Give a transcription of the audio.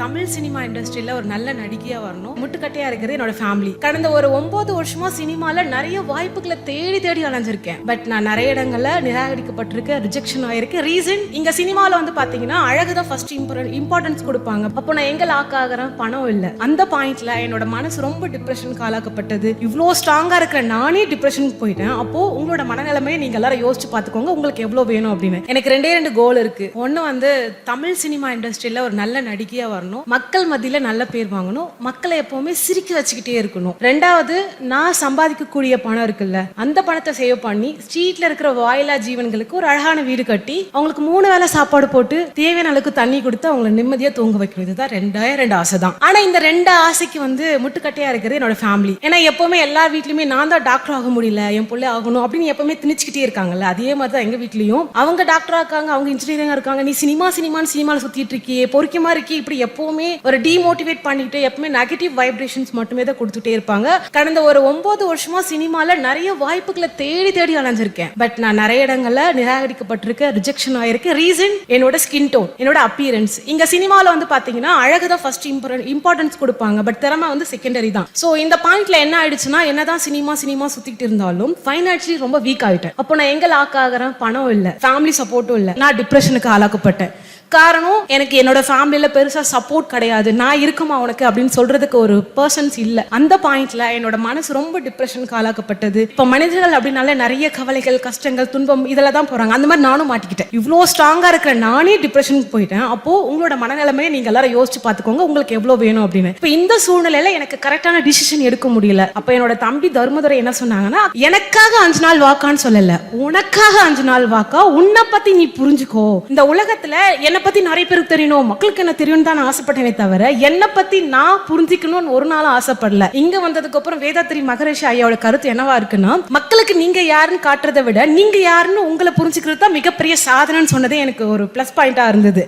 Tamil cinema இண்டஸ்ட்ரியில ஒரு நல்ல நடிகையா வரணும். முட்டுக்கட்டையா இருக்கிறது என்னோட ஃபேமிலி. கடந்த ஒரு 9 வருஷமா சினிமால நிறைய வாய்ப்புகளை தேடி தேடி அலைஞ்சிருக்கேன். பட் நான் நிறைய இடங்கள்ல நிராகரிக்கப்பட்டிருக்கேன், ரிஜெக்ஷன் ஆயிருக்கு. ரீசன், இங்க சினிமால வந்து பாத்தீங்கன்னா அழகுதான் ஃபர்ஸ்ட் இம்பார்ட்டன்ஸ் கொடுப்பாங்க. அப்போ நான் எங்க லாக் ஆகிறேன், பணம் இல்ல. அந்த பாயிண்ட்ல என்னோட மனசு ரொம்ப டிப்ரெஷனுக்கு ஆளாக்கப்பட்டது. இவ்வளோ ஸ்ட்ராங்கா இருக்கிற நானே டிப்ரெஷனுக்கு போயிட்டேன். அப்போ உங்களோட மனநிலைமையை நீங்க எல்லாரும் யோசிச்சு பாத்துக்கோங்க, உங்களுக்கு எவ்வளவு வேணும் அப்படின்னு. எனக்கு ரெண்டு கோல் இருக்கு. ஒன்னு வந்து தமிழ் சினிமா இண்டஸ்ட்ரியில ஒரு நல்ல நடிகையா வரணும், மக்கள் மத்தியில நல்ல பேர் வாங்கணும், மக்களை எப்பவுமே சிரிக்க வச்சுக்கிட்டே இருக்கணும். ரெண்டாவது, நான் சம்பாதிக்கக்கூடிய பணம் இருக்குல்ல, அந்த பணத்தை சேவ் பண்ணி ஸ்ட்ரீட்ல இருக்கிற வாயிலா ஜீவன்களுக்கு ஒரு அழகான வீடு கட்டி அவங்களுக்கு 3 வேளை சாப்பாடு போட்டு தேவையான அளவுக்கு தண்ணி கொடுத்து அவங்களை நிம்மதியா தூங்க வைக்கணும். இதுதான் ரெண்டு ஆசை தான். ஆனா இந்த 2 ஆசைக்கு வந்து முட்டுக்கட்டையா இருக்கிறது என்னோட ஃபேமிலி. ஏன்னா எப்பவுமே எல்லா வீட்லயுமே நான் தான் டாக்டர் ஆக முடியல, என் பிள்ளை ஆகணும் அப்படின்னு எப்பவுமே திணிச்சுக்கிட்டே இருக்காங்கல்ல. அதே மாதிரிதான் எங்க வீட்லயும் அவங்க டாக்டரா இருக்காங்க, அவங்க இன்ஜினியரிங்கா இருக்காங்க, நீ சினிமான்னு சுத்திட்டு இருக்கியே, பொறுக்கியமா இருக்கி, இப்படி எப்பவுமே ஒரு டிமோட்டிவேட் பண்ணிட்டு எப்பவுமே நெகட்டிவ் வைப்ரேஷன்ஸ் மட்டுமே தான் கொடுத்துட்டே இருப்பாங்க. கடந்த ஒரு 9 வருஷமா சினிமால நிறைய வாய்ப்புகளை தேடி தேடி அலைஞ்சிருக்கேன். பட் நான் நிறைய இடங்கள்ல நிராகரிக்கப்பட்டிருக்கேன், ரிஜெக்ஷன் ஆயிருக்கு. ரீசன், என்னோட ஸ்கின் டோன், என்னோட அப்பியரன்ஸ். இங்க சினிமால வந்து பாத்தீங்கன்னா அழகுதான் ஃபர்ஸ்ட் இம்பார்ட்டன்ஸ் கொடுப்பாங்க, பட் திறமை வந்து செகண்டரி தான். சோ இந்த பாயிண்ட்ல என்ன ஆயிடுச்சுன்னா, என்னதான் சினிமா சுத்திட்டு இருந்தாலும் ஃபைனான்சியலி ரொம்ப வீக் ஆயிட்டேன். அப்போ நான் எங்க லாக் ஆகிறேன், பணம் இல்ல, ஃபேமிலி சப்போர்ட்டும் இல்ல, நான் டிப்ரெஷனுக்கு ஆளாக்கப்பட்டேன். காரணம், எனக்கு என்னோட ஃபேமிலியில பெருசா சப்போர்ட் கிடையாது. நான் இருக்குமா உனக்கு அப்படின்னு சொல்றதுக்கு ஒரு பர்சன்ஸ் இல்ல. அந்த பாயிண்ட்ல என்னோட மனசு ரொம்ப டிப்ரெஷனுக்கு ஆளாக்கப்பட்டது. இப்ப மனிதர்கள் அப்படின்னால நிறைய கவலைகள், கஷ்டங்கள், துன்பம் இதுல தான் போறாங்க. அந்த மாதிரி நானும் மாட்டிக்கிட்டேன். இவ்வளோ ஸ்ட்ராங்கா இருக்கிற நானே டிப்ரெஷனுக்கு போயிட்டேன். அப்போ உங்களோட மனநிலைமையை நீங்க எல்லாரும் யோசிச்சு பாத்துக்கோங்க, உங்களுக்கு எவ்வளவு வேணும் அப்படின்னு. இப்ப இந்த சூழ்நிலையில எனக்கு கரெக்டான டிசிஷன் எடுக்க முடியல. அப்ப என்னோட தம்பி தர்மதுரை என்ன சொன்னாங்கன்னா, எனக்காக 5 நாள் வாக்கான்னு சொல்லல, உனக்காக 5 நாள் வாக்கா, உன்னை பத்தி நீ புரிஞ்சுக்கோ. இந்த உலகத்துல என்னை பத்தி நிறைய பேருக்கு தெரியணும், மக்களுக்கு என்ன தெரியும் தான் ஆசைப்பட்டேனே தவிர என்னை பத்தி நான் புரிஞ்சுக்கணும்னு ஒரு நாளும் ஆசைப்படல. இங்க வந்ததுக்கு அப்புறம் வேதாத்ரி மகரிஷி ஐயாவோட கருத்து என்னவா இருக்குன்னா, மக்களுக்கு நீங்க யாருன்னு காட்டுறதை விட நீங்க யாருன்னு உங்களை புரிஞ்சுக்கிறது தான் மிகப்பெரிய சாதனைன்னு சொன்னதே எனக்கு ஒரு பிளஸ் பாயிண்டா இருந்தது.